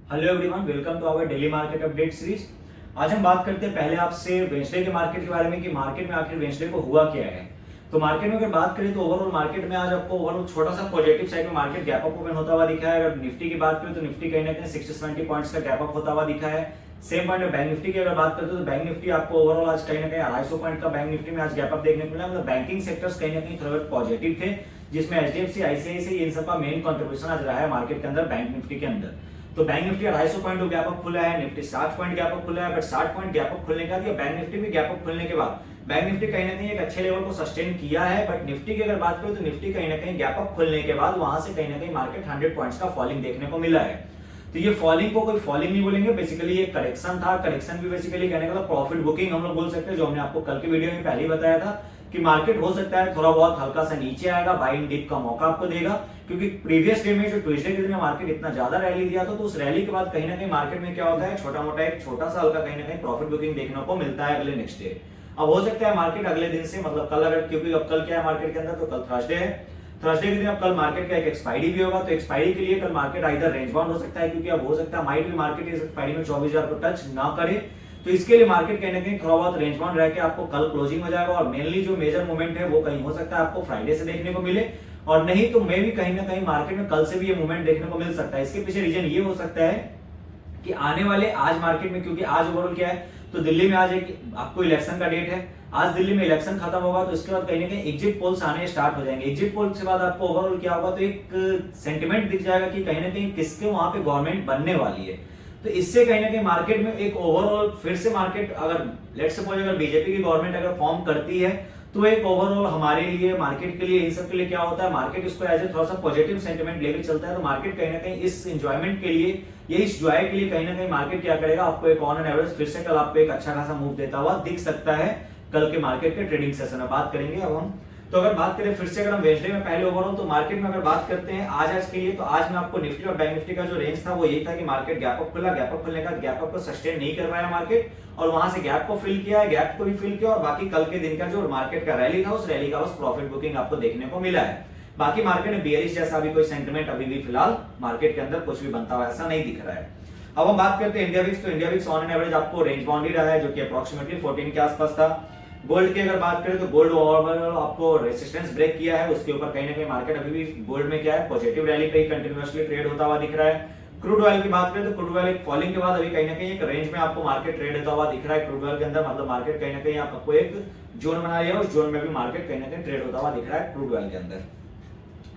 Hello everyone, welcome to our daily market update series. आज हम बात करते हैं पहले आपसे वेंसडे के मार्केट के बारे में कि मार्केट में आखिर वेंसडे को हुआ क्या है। तो मार्केट में अगर बात करें तो ओवरऑल मार्केट में आज आपको ओवरऑल छोटा सा पॉजिटिव साइड में मार्केट गैप अप ओपन होता हुआ दिखा है। अगर निफ्टी की बात करें तो निफ्टी कहीं ना कहीं 60-70 पॉइंट्स का गैप अप होता हुआ दिखा है। सेम पॉइंट में बैंक निफ्टी की अगर बात करते हो तो बैंक निफ्टी आपको ओवरऑल आज कहीं ना कहीं 250 पॉइंट का बैंक निफ्टी में आज गैप अप देखने को मिला। मतलब बैंकिंग सेक्टर्स कहीं ना कहीं थोड़ा पॉजिटिव थे, जिसमें एचडीएफसी, आईसीआईसीआई इन सब का मेन कंट्रीब्यूशन आज रहा है मार्केट के अंदर बैंक निफ्टी के अंदर। तो bank Nifty 250 point gap up खुला है, निफ्टी 60 पॉइंट गैप अप खुला है। बट 60 पॉइंट गैप अप खुलने के बाद बैंक निफ्टी भी गैप अप खुलने के बाद बैंक निफ्टी कहीं ना कहीं एक अच्छे लेवल को सस्टेन किया है। बट निफ्टी की अगर बात करें तो निफ्टी कहीं ना कहीं गैप अप खुलने के बाद वहां से कहीं ना कहीं मार्केट 100 पॉइंट्स का फॉलिंग देखने को मिला है। तो ये फॉलिंग को कोई फॉलिंग नहीं बोलेंगे, बेसिकली ये करेक्शन था। करेक्शन भी बेसिकली कहने का प्रॉफिट बुकिंग हम लोग बोल सकते हैं, जो हमने आपको कल के वीडियो में पहले ही बताया था कि मार्केट हो सकता है थोड़ा बहुत हल्का सा नीचे आएगा, बाइंग डिप का मौका आपको देगा। क्योंकि प्रीवियस डे में जो ट्यूसडे के दिन मार्केट इतना ज्यादा रैली दिया था, तो उस रैली के बाद कहीं ना कहीं मार्केट में क्या होता है, छोटा मोटा एक छोटा सा हल्का कहीं ना कहीं प्रॉफिट बुकिंग देखने को मिलता है अगले नेक्स्ट डे। अब हो सकता है मार्केट अगले दिन से, मतलब कल अगर, क्योंकि अब कल क्या है मार्केट के अंदर, तो कल थर्सडे है। थर्सडे के दिन अब कल मार्केट का एक एक्सपायरी भी होगा, तो एक्सपायरी के लिए कल मार्केट इधर रेंज बाउंड हो सकता है, क्योंकि अब हो सकता है माइट भी मार्केट इस एक्सपायरी में 24,000 को टच ना करे। तो इसके लिए मार्केट कहीं ना कहीं थोड़ा बहुत रेंज बाउंड रह के आपको कल क्लोजिंग हो जाएगा। और मेनली जो मेजर मूवमेंट है वो कहीं हो सकता है आपको फ्राइडे से देखने को मिले, और नहीं तो मे भी कहीं ना कहीं मार्केट में कल से भी ये मूवमेंट देखने को मिल सकता है। इसके पीछे रीजन ये हो सकता है कि आने वाले आज मार्केट में, क्योंकि आज ओवरऑल क्या है, तो दिल्ली में आज एक आपको इलेक्शन का डेट है। आज दिल्ली में इलेक्शन खत्म होगा तो इसके बाद कहीं ना कहीं एग्जिट पोल्स आने स्टार्ट हो जाएंगे। एग्जिट पोल के बाद आपको ओवरऑल क्या होगा, तो एक सेंटिमेंट दिख जाएगा कि कहीं ना कहीं किसके वहां पे गवर्नमेंट बनने वाली है। तो इससे कहीं ना कहीं मार्केट में एक ओवरऑल फिर से मार्केट, अगर लेट्स सपोज अगर बीजेपी की गवर्नमेंट अगर फॉर्म करती है, तो एक ओवरऑल हमारे लिए, मार्केट के लिए, इन सब के लिए क्या होता है, मार्केट इसको एज ए थोड़ा सा पॉजिटिव सेंटिमेंट लेकर चलता है। तो मार्केट कहीं ना कहीं इस एंजॉयमेंट के लिए, ये इस जॉय के लिए कहीं ना कहीं मार्केट क्या करेगा, आपको एक ऑन एन एवरेज फिर से कल आपको एक अच्छा खासा मूव देता हुआ दिख सकता है। कल के मार्केट के ट्रेडिंग सेशन में बात करेंगे अब हम। तो अगर बात करें फिर से, अगर हम वेडनेसडे में पहले ओवरऑल, तो मार्केट में अगर बात करते हैं आज के लिए, तो आज में आपको निफ्टी और बैंक निफ्टी का जो रेंज था वो यही था कि मार्केट गैप अप खुला, गैप अप खुलने का गैप अप को सस्टेन नहीं कर पाया मार्केट, और वहां से गैप को फिल किया है, गैप को भी फिल किया, और बाकी कल के दिन का जो मार्केट का रैली था उस रैली का बस प्रॉफिट बुकिंग आपको देखने को मिला है। बाकी मार्केट में बियरिश जैसा भी कोई सेंटिमेंट अभी भी फिलहाल मार्केट के अंदर कुछ भी बनता हुआ ऐसा नहीं दिख रहा है। अब हम बात करते हैं इंडिया विक्स, तो India VIX on an average आपको रेंज बाउंड ही रहा है, जो कि अप्रोक्सीमेटली 14 के आसपास था। गोल्ड की अगर बात करें तो गोल्ड ओवरऑल आपको रेजिस्टेंस ब्रेक किया है, उसके ऊपर कहीं ना कहीं मार्केट अभी भी गोल्ड में क्या है, पॉजिटिव रैली पे कंटिन्यूअसली ट्रेड होता हुआ दिख रहा है। क्रूड ऑयल की बात करें तो क्रूड ऑयल एक फॉलिंग के बाद अभी कहीं ना कहीं एक रेंज में आपको मार्केट ट्रेड होता हुआ दिख रहा है। क्रूड ऑयल के अंदर मतलब मार्केट कहीं ना कहीं आपको एक जोन बना लिया, उस जोन में भी मार्केट कहीं ना कहीं ट्रेड होता हुआ दिख रहा है क्रूड ऑयल के अंदर।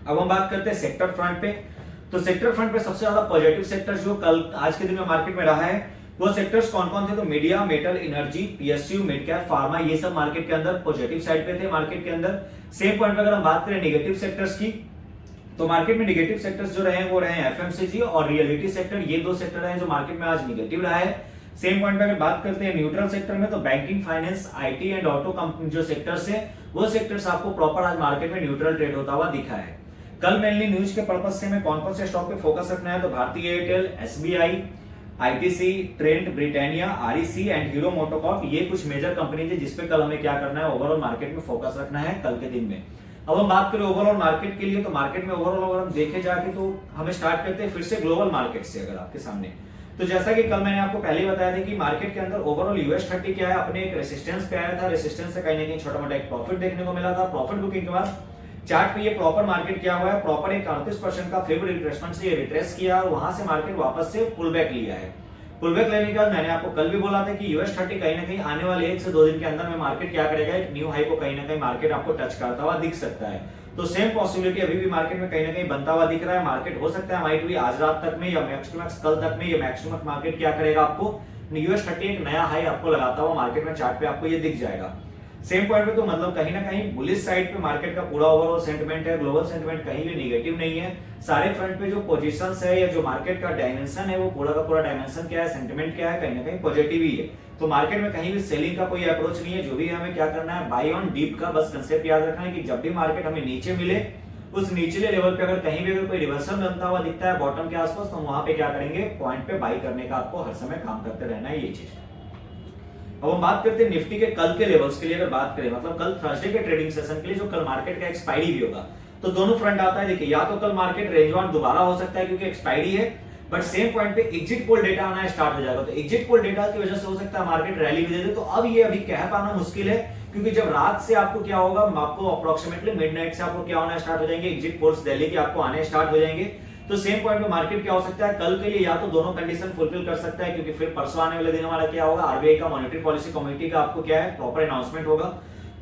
अब हम बात करते हैं सेक्टर फ्रंट पे, तो सेक्टर फ्रंट पे सबसे ज्यादा पॉजिटिव सेक्टर जो कल आज के दिन में मार्केट में रहा है, वो सेक्टर्स कौन कौन थे, तो media, metal, energy, PSU, mid cap, pharma, ये सब मार्केट के अंदर पॉजिटिव साइड पे थे मार्केट के अंदर। सेम पॉइंट पे अगर हम बात करें नेगेटिव सेक्टर्स की, तो मार्केट में नेगेटिव सेक्टर्स जो रहे वो रहे एफएमसीजी और रियलिटी सेक्टर, ये दो सेक्टर हैं जो मार्केट में आज नेगेटिव रहा है। सेम पॉइंट पे अगर बात करते हैं न्यूट्रल सेक्टर में, तो banking, finance, IT and auto company जो सेक्टर्स है, वो सेक्टर्स आपको प्रॉपर आज मार्केट में न्यूट्रल ट्रेड होता हुआ दिखा है। कल मेनली न्यूज के पर्पज से हमें कौन कौन से स्टॉक पे फोकस रखना है, तो भारतीय Airtel, SBI, ITC, trend, Britannia, REC and hero MotoCorp, ये कुछ मेजर कंपनी थी जिसपे कल हमें क्या करना है, ओवरऑल मार्केट में फोकस रखना है कल के दिन में। अब हम बात करें ओवरऑल मार्केट के लिए, तो मार्केट में ओवरऑल अगर हम देखे जाके, तो हमें स्टार्ट करते हैं फिर से ग्लोबल मार्केट से। अगर आपके सामने, तो जैसा कि कल मैंने आपको पहले ही बताया था कि मार्केट के अंदर ओवरऑल यूएस 30 क्या है, अपने एक रेसिस्टेंस पे आया था, रेसिस्टेंस से कहीं ना कहीं छोटा मोटा एक प्रॉफिट देखने को मिला था। प्रॉफिट बुकिंग के बाद चार्ट पे ये प्रॉपर मार्केट क्या हुआ है, प्रॉपर एक 38% का फेवर रिट्रेसमेंट से ये रिट्रेस किया, और वहां से मार्केट वापस से पुल बैक लिया है। पुल बैक लेने के बाद मैंने आपको कल भी बोला था कि यूएस 30 कहीं ना कहीं आने वाले 1 से 2 दिन के अंदर में मार्केट क्या करेगा, एक न्यू हाई को कहीं ना कहीं मार्केट आपको टच करता हुआ दिख सकता है। तो सेम पॉसिबिलिटी अभी भी मार्केट में कहीं ना कहीं बनता हुआ दिख रहा है। मार्केट हो सकता है माइट भी आज रात तक में या मैक्स टू मैक्स कल तक में, या मैक्स टू मैक्स मार्केट क्या करेगा, आपको यूएस 30 एक नया हाई आपको लगाता हुआ मार्केट में चार्ट पे आपको ये दिख जाएगा। सेम पॉइंट पे, तो मतलब कहीं ना कहीं बुलिश साइड पे मार्केट का पूरा ओवरऑल सेंटिमेंट है, ग्लोबल सेंटिमेंट कहीं भी नेगेटिव नहीं है। सारे फ्रंट पे जो पोजीशंस है या जो मार्केट का डायमेंशन है, वो पूरा का पूरा डायमेंशन क्या है, सेंटिमेंट क्या है, कहीं ना कहीं पॉजिटिव ही है। तो मार्केट में कहीं भी सेलिंग का कोई अप्रोच नहीं है, जो भी हमें क्या करना है, बाय ऑन डीप का बस कंसेप्ट याद रखना है कि जब भी मार्केट हमें नीचे मिले, उस निचले लेवल पे अगर कहीं भी अगर कोई रिवर्सल बनता हुआ दिखता है बॉटम के आसपास, तो वहां पे क्या करेंगे, पॉइंट पे बाई करने का आपको हर समय काम करते रहना है, ये चीज। अब हम बात करते हैं निफ्टी के कल के लेवल्स के लिए। अगर बात करें मतलब कल थर्सडे के ट्रेडिंग सेशन के लिए, जो कल मार्केट का एक्सपायरी भी होगा, तो दोनों फ्रंट आता है। देखिए, या तो कल मार्केट रेंज बाउंड दोबारा हो सकता है क्योंकि एक्सपायरी है, बट सेम पॉइंट पे एग्जिट पोल डेटा आना स्टार्ट हो जाएगा। तो एग्जिट पोल डेटा की वजह से हो सकता है मार्केट रैली भी दे दे। तो अब ये अभी कह पाना मुश्किल है, क्योंकि जब रात से आपको क्या होगा, आपको अप्रोक्सीमेटली मिडनाइट से आपको क्या होना स्टार्ट हो जाएंगे, एग्जिट पोल्स दिल्ली के आपको आने स्टार्ट हो जाएंगे। तो सेम पॉइंट पे मार्केट क्या हो सकता है, कल के लिए या तो दोनों कंडीशन फुलफिल कर सकता है, क्योंकि फिर परसों आने वाले दिन हमारा क्या होगा, आरबीआई का मॉनेटरी पॉलिसी कमेटी का आपको क्या है प्रॉपर अनाउंसमेंट होगा।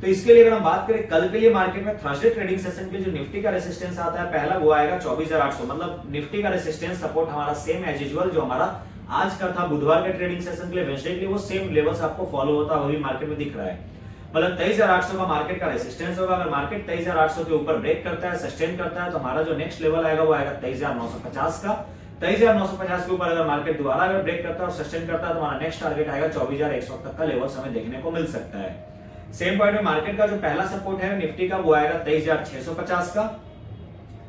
तो इसके लिए अगर हम बात करें कल के लिए मार्केट में थर्सडे ट्रेडिंग सेशन के जो निफ्टी का रेसिस्टेंस आता है, पहला वो आएगा 24,800, मतलब निफ्टी का रेसिस्टेंस सपोर्ट हमारा सेम एज यूजुअल जो हमारा आज का था बुधवार के ट्रेडिंग सेशन के लिए, वेडनेसडे के लिए, वो सेम लेवल्स आपको फॉलो होता है, वही मार्केट में दिख रहा है। मतलब 23,800 का मार्केट का रेसिस्टेंस होगा। अगर मार्केट 23,800 के ऊपर ब्रेक करता है, सस्टेन करता है, तो हमारा जो नेक्स्ट लेवल आएगा वो आएगा 23,950 का। 23,950 के ऊपर अगर मार्केट दोबारा अगर ब्रेक करता है और सस्टेन करता है, तो हमारा नेक्स्ट टारगेट आएगा 24,100 तक का लेवल्स हमें देखने को मिल सकता है। सेम पॉइंट में मार्केट का जो पहला सपोर्ट है निफ्टी का वो आएगा 23,650 का।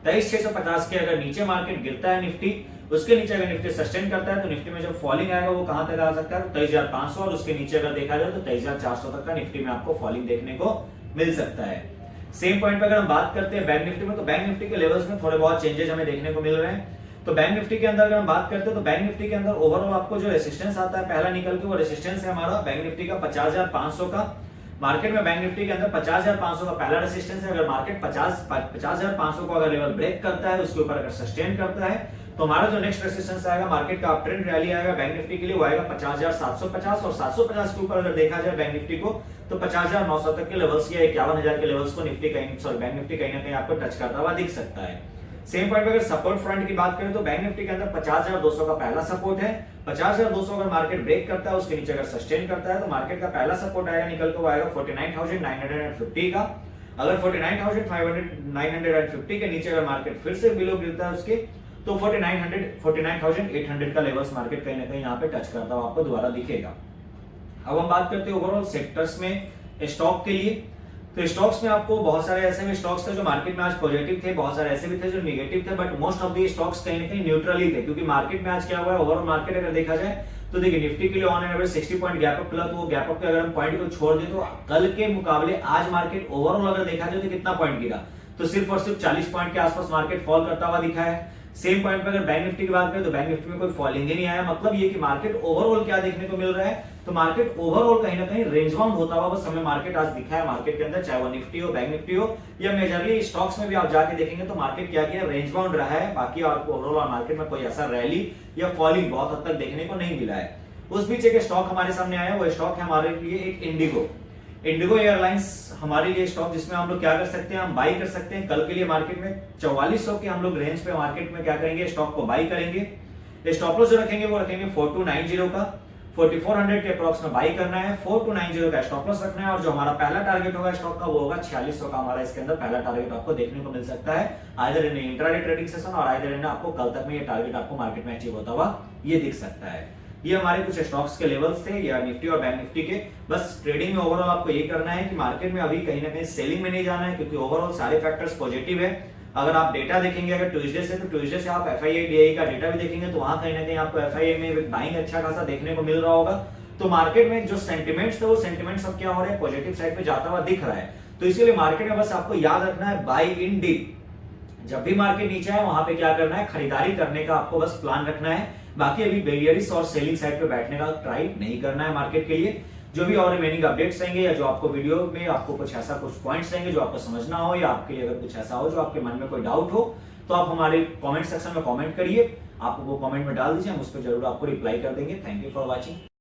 23,650 के अगर नीचे मार्केट गिरता है निफ्टी, उसके नीचे अगर निफ्टी सस्टेन करता है, तो निफ्टी में जो फॉलिंग आएगा वो कहां तक आ सकता है, 23,500, और उसके नीचे अगर देखा जाए तो 23,400 तक का निफ्टी में आपको फॉलिंग देखने को मिल सकता है। सेम पॉइंट पे अगर हम बात करते हैं बैंक निफ्टी में, तो बैंक निफ्टी के लेवल्स में थोड़े बहुत चेंजेस हमें देखने को मिल रहे हैं। तो बैंक निफ्टी के अंदर अगर हम बात करते हैं, तो बैंक निफ्टी के अंदर ओवरऑल आपको जो रेसिस्टेंस आता है पहला निकल के, वो रेसिस्टेंस है हमारा बैंक निफ्टी का 50,500 का। मार्केट में बैंक निफ्टी के अंदर 50,500 का पहला रेसिस्टेंस है। अगर मार्केट 50,500 को अगर लेवल ब्रेक करता है, उसके ऊपर अगर सस्टेन करता है, तो हमारा जो नेक्स्ट रेसिस्टेंस आएगा मार्केट का अप ट्रेंड रैली आएगा बैंक निफ्टी के लिए, वो आएगा 50,750, और 750 के ऊपर अगर देखा जाए बैंक निफ्टी को, तो 50,900 तक के लेवल्स या 51,000 के लेवल्स को निफ्टी कहीं बैंक निफ्टी कहीं ना कहीं आपको टच करता हुआ दिख सकता है। सेम पॉइंट पे अगर सपोर्ट फ्रंट की बात करें, तो बैंक निफ्टी के अंदर 50,200 का पहला सपोर्ट है। 50,200 अगर मार्केट ब्रेक करता है, उसके नीचे अगर सस्टेन करता है, तो मार्केट का पहला सपोर्ट आएगा निकल के, वो आएगा 49,950 का। अगर 49,950 के नीचे अगर मार्केट फिर से बिलो गिरता है उसके, तो 49,800 का लेवल्स मार्केट कहीं ना कहीं यहाँ पे टच करता हुआ आपको दोबारा दिखेगा। अब हम बात करते हैं ओवरऑल सेक्टर्स में स्टॉक के लिए। तो स्टॉक्स में आपको बहुत सारे ऐसे भी स्टॉक्स थे जो मार्केट में आज पॉजिटिव थे, बहुत सारे ऐसे भी थे जो नेगेटिव थे, but most of the stocks कहीं ना कहीं न्यूट्रल ही थे, क्योंकि मार्केट में आज क्या हुआ है, ओवरऑल मार्केट अगर देखा जाए तो देखिए निफ्टी के लिए on average 60 point gap up खुला, तो वो गैप अप के अगर हम पॉइंट को छोड़ दें, तो कल के मुकाबले आज मार्केट ओवरऑल अगर देखा जाए तो कितना पॉइंट गिरा, तो सिर्फ और सिर्फ 40 पॉइंट के आसपास मार्केट फॉल करता हुआ दिखा है। सेम पॉइंट पर अगर बैंक निफ्टी की बात करें, तो बैंक निफ्टी में कोई फॉलिंग ही नहीं आया। मतलब ये कि मार्केट ओवरऑल क्या देखने को मिल रहा है, तो मार्केट ओवरऑल कहीं ना कहीं रेंज बाउंड होता हुआ बस हमें मार्केट आज दिखा है। मार्केट के अंदर चाहे वो निफ्टी हो, बैंक निफ्टी हो, या मेजरली स्टॉक्स में भी आप जाके देखेंगे तो मार्केट क्या किया, रेंज बाउंड रहा है। बाकी आपको ओवरऑल मार्केट में कोई ऐसा रैली या फॉलिंग बहुत हद तक देखने को नहीं मिला है। उस बीच एक स्टॉक हमारे सामने आया, वो स्टॉक है हमारे लिए एक इंडिगो एयरलाइंस हमारे लिए स्टॉक, जिसमें हम लोग क्या कर सकते हैं, हम बाई कर सकते हैं। कल के लिए मार्केट में 4400 के हम लोग रेंज पे मार्केट में क्या करेंगे, स्टॉक को बाई करेंगे। स्टॉप लॉस जो रखेंगे वो रखेंगे 4290 का, 4400 के अप्रॉक्स में बाई करना है, 4290 का स्टॉप लॉस रखना है, और जो हमारा पहला टारगेट होगा स्टॉक का वो होगा 4600 का। हमारा इसके अंदर पहला टारगेट आपको देखने को मिल सकता है, either in intraday trading session और आइदर इन आपको कल तक में ये टारगेट आपको मार्केट में अचीव होता हुआ ये दिख सकता है। ये हमारे कुछ स्टॉक्स के लेवल्स थे या निफ्टी और बैंक निफ्टी के। बस ट्रेडिंग में ओवरऑल आपको ये करना है कि मार्केट में अभी कहीं ना कहीं सेलिंग में नहीं जाना है, क्योंकि ओवरऑल सारे फैक्टर्स पॉजिटिव है। अगर आप डेटा देखेंगे अगर ट्यूसडे से, तो ट्यूसडे से आप एफआईआई का डेटा भी देखेंगे, तो वहां कहीं ना कहीं आपको एफआईआई में बाइंग अच्छा खासा देखने को मिल रहा होगा। तो मार्केट में जो सेंटिमेंट्स थे वो सेंटिमेंट्स अब क्या हो रहे हैं, पॉजिटिव साइड पे जाता हुआ दिख रहा है। तो इसलिए मार्केट में बस आपको याद रखना है, बाई इन डीप। जब भी मार्केट नीचे है वहां पे क्या करना है, खरीदारी करने का आपको बस प्लान रखना है। बाकी अभी बेरियरिश और सेलिंग साइड पे बैठने का ट्राई नहीं करना है मार्केट के लिए। जो भी और रिमेनिंग अपडेट्स रहेंगे या जो आपको वीडियो में आपको कुछ ऐसा कुछ पॉइंट्स रहेंगे जो आपको समझना हो, या आपके लिए अगर कुछ ऐसा हो जो आपके मन में कोई डाउट हो, तो आप हमारे कमेंट सेक्शन में कमेंट करिए। आप वो कमेंट में डाल दीजिए, हम उस पर जरूर आपको रिप्लाई कर देंगे। Thank you for watching.